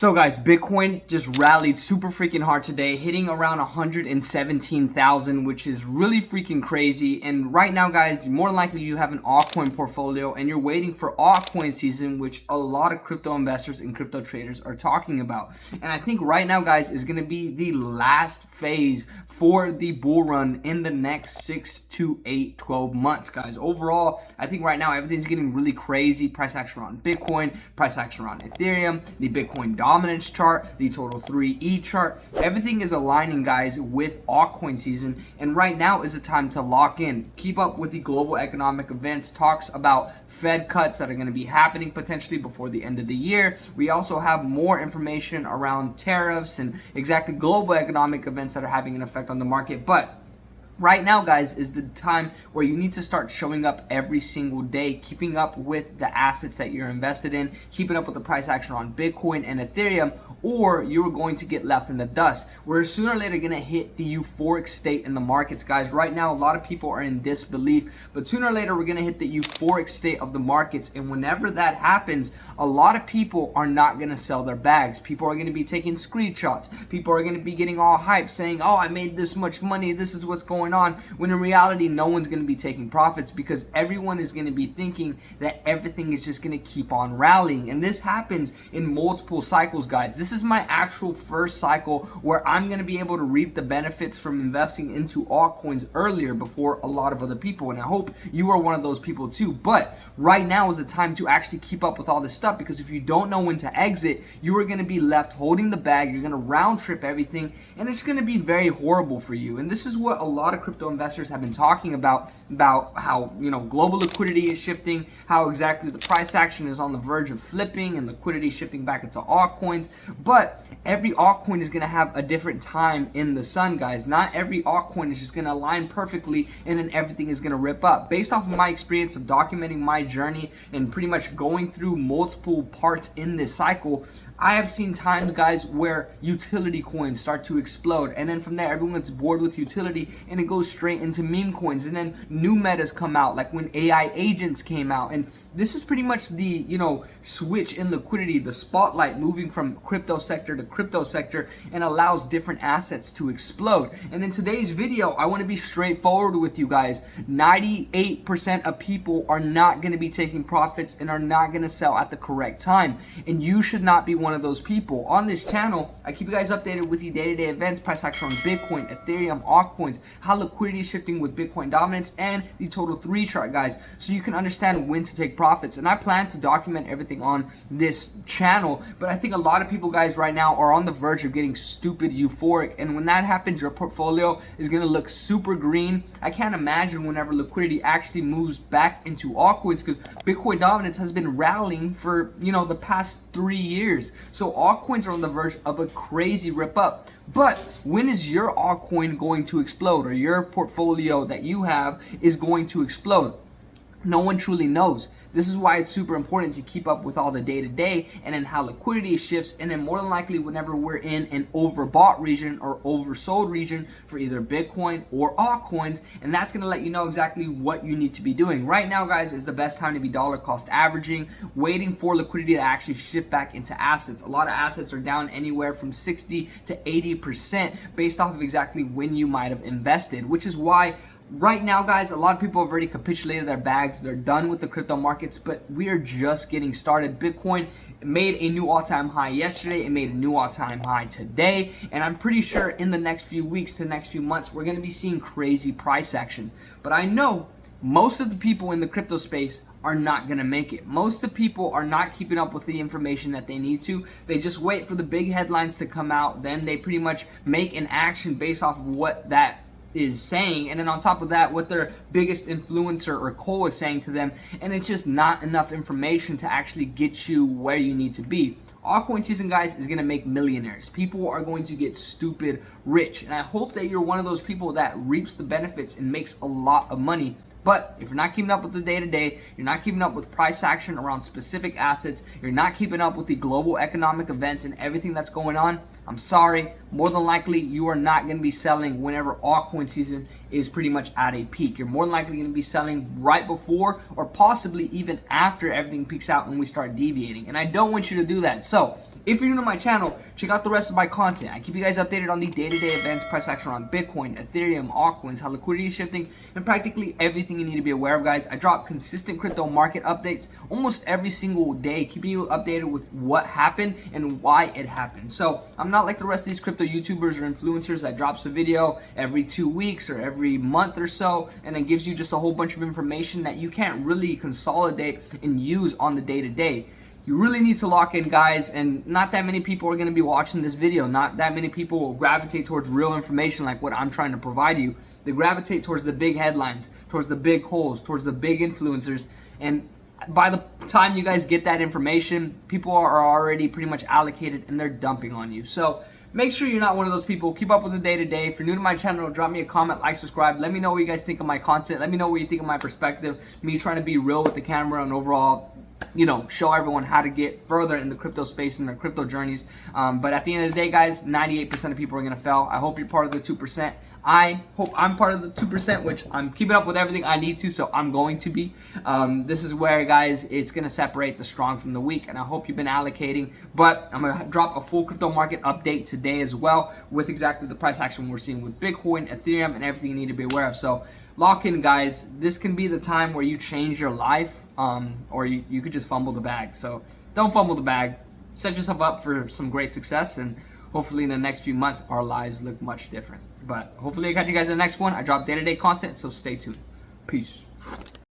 So guys, Bitcoin just rallied super freaking hard today, hitting around 117,000, which is really freaking crazy. And right now, guys, more than likely you have an altcoin portfolio and you're waiting for altcoin season, which a lot of crypto investors and crypto traders are talking about. And I think right now, guys, is going to be the last phase for the bull run in the next 6 to 8, 12 months, guys. Overall, I think right now everything's getting really crazy. Price action around Bitcoin, price action around Ethereum, the Bitcoin dominance chart, the total 3E chart, everything is aligning, guys, with altcoin season. And right now is the time to lock in, keep up with the global economic events, talks about Fed cuts that are going to be happening potentially before the end of the year. We also have more information around tariffs and exactly global economic events that are having an effect on the market. But right now, guys, is the time where you need to start showing up every single day, keeping up with the assets that you're invested in, keeping up with the price action on Bitcoin and Ethereum, or you're going to get left in the dust. We're sooner or later going to hit the euphoric state in the markets, guys. Right now, a lot of people are in disbelief, but sooner or later, we're going to hit the euphoric state of the markets. And whenever that happens, a lot of people are not going to sell their bags. People are going to be taking screenshots. People are going to be getting all hyped saying, oh, I made this much money. This is what's going on. When in reality, no one's going to be taking profits because everyone is going to be thinking that everything is just going to keep on rallying. And this happens in multiple cycles, guys. This is my actual first cycle where I'm going to be able to reap the benefits from investing into altcoins earlier before a lot of other people. And I hope you are one of those people too. But right now is the time to actually keep up with all this stuff, because if you don't know when to exit, you are going to be left holding the bag. You're going to round trip everything, and it's going to be very horrible for you. And this is what a lot of crypto investors have been talking about how, global liquidity is shifting, how exactly the price action is on the verge of flipping and liquidity shifting back into altcoins. But every altcoin is going to have a different time in the sun, guys. Not every altcoin is just going to align perfectly and then everything is going to rip up. Based off of my experience of documenting my journey and pretty much going through multiple parts in this cycle, I have seen times, guys, where utility coins start to explode, and then from there everyone's bored with utility and it goes straight into meme coins, and then new metas come out, like when AI agents came out. And this is pretty much the switch in liquidity, the spotlight moving from crypto sector to crypto sector, and allows different assets to explode. And in today's video, I want to be straightforward with you guys. 98% of people are not going to be taking profits and are not going to sell at the correct time, and you should not be one of those people. On this channel, I keep you guys updated with the day-to-day events, price action on Bitcoin, Ethereum, altcoins, how liquidity is shifting with Bitcoin dominance, and the total 3 chart, guys, so you can understand when to take profits. And I plan to document everything on this channel, but I think a lot of people, guys, right now are on the verge of getting stupid euphoric, and when that happens, your portfolio is going to look super green. I can't imagine whenever liquidity actually moves back into altcoins, because Bitcoin dominance has been rallying for the past 3 years. So altcoins are on the verge of a crazy rip up. But when is your altcoin going to explode, or your portfolio that you have is going to explode? No one truly knows. This is why it's super important to keep up with all the day-to-day and then how liquidity shifts, and then more than likely whenever we're in an overbought region or oversold region for either Bitcoin or altcoins, and that's going to let you know exactly what you need to be doing. Right now, guys, is the best time to be dollar cost averaging, waiting for liquidity to actually shift back into assets. A lot of assets are down anywhere from 60 to 80% based off of exactly when you might have invested, which is why right now, guys, a lot of people have already capitulated their bags. They're done with the crypto markets, but we are just getting started. Bitcoin made a new all-time high yesterday. It made a new all-time high today, and I'm pretty sure in the next few weeks to next few months, we're going to be seeing crazy price action. But I know most of the people in the crypto space are not going to make it. Most of the people are not keeping up with the information that they need to. They just wait for the big headlines to come out. Then they pretty much make an action based off of what that is saying, and then on top of that, what their biggest influencer or Cole is saying to them, and it's just not enough information to actually get you where you need to be. Altcoin season, guys, is going to make millionaires. People are going to get stupid rich, and I hope that you're one of those people that reaps the benefits and makes a lot of money. But if you're not keeping up with the day-to-day, you're not keeping up with price action around specific assets, you're not keeping up with the global economic events and everything that's going on, I'm sorry, more than likely you are not going to be selling whenever altcoin season is pretty much at a peak. You're more than likely going to be selling right before or possibly even after everything peaks out when we start deviating. And I don't want you to do that. So if you're new to my channel, check out the rest of my content. I keep you guys updated on the day-to-day events, price action on Bitcoin, Ethereum, altcoins, how liquidity is shifting, and practically everything you need to be aware of, guys. I drop consistent crypto market updates almost every single day, keeping you updated with what happened and why it happened. So I'm not like the rest of these crypto YouTubers or influencers that drops a video every 2 weeks or every month or so and then gives you just a whole bunch of information that you can't really consolidate and use on the day-to-day. You really need to lock in, guys, and not that many people are going to be watching this video. Not that many people will gravitate towards real information like what I'm trying to provide you. They gravitate towards the big headlines, towards the big holes, towards the big influencers, and by the time you guys get that information, people are already pretty much allocated and they're dumping on you. So make sure you're not one of those people. Keep up with the day-to-day. If you're new to my channel, drop me a comment, like, subscribe. Let me know what you guys think of my content. Let me know what you think of my perspective, me trying to be real with the camera and overall, you know, show everyone how to get further in the crypto space and their crypto journeys. But at the end of the day, guys, 98% of people are going to fail. I hope you're part of the 2%. I hope I'm part of the 2%, which I'm keeping up with everything I need to, so I'm going to be. This is where, guys, it's going to separate the strong from the weak, and I hope you've been allocating. But I'm going to drop a full crypto market update today as well with exactly the price action we're seeing with Bitcoin, Ethereum, and everything you need to be aware of. So lock in, guys. This can be the time where you change your life, or you could just fumble the bag. So don't fumble the bag. Set yourself up for some great success, and hopefully in the next few months, our lives look much different. But hopefully I catch you guys in the next one. I drop day-to-day content, so stay tuned. Peace.